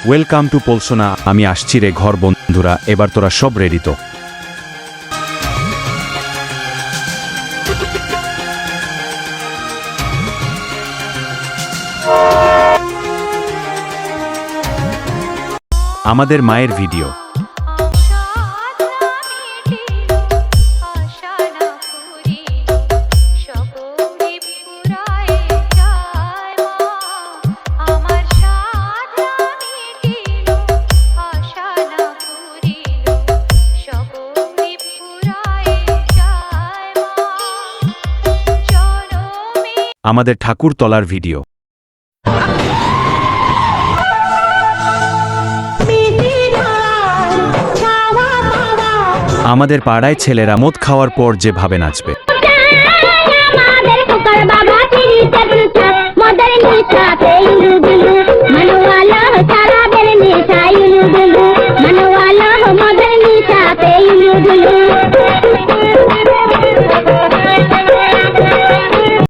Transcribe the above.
Welcome to পলসোনা। আমি আসছি রে ঘর বন্ধুরা, এবার তোরা সব রেডি তো? আমাদের মায়ের ভিডিও। আমাদের ঠাকুর তলার ভিডিও। আমাদের পাড়ায় ছেলেরা মদ খাওয়ার পর যেভাবে নাচবে। Manu Allah,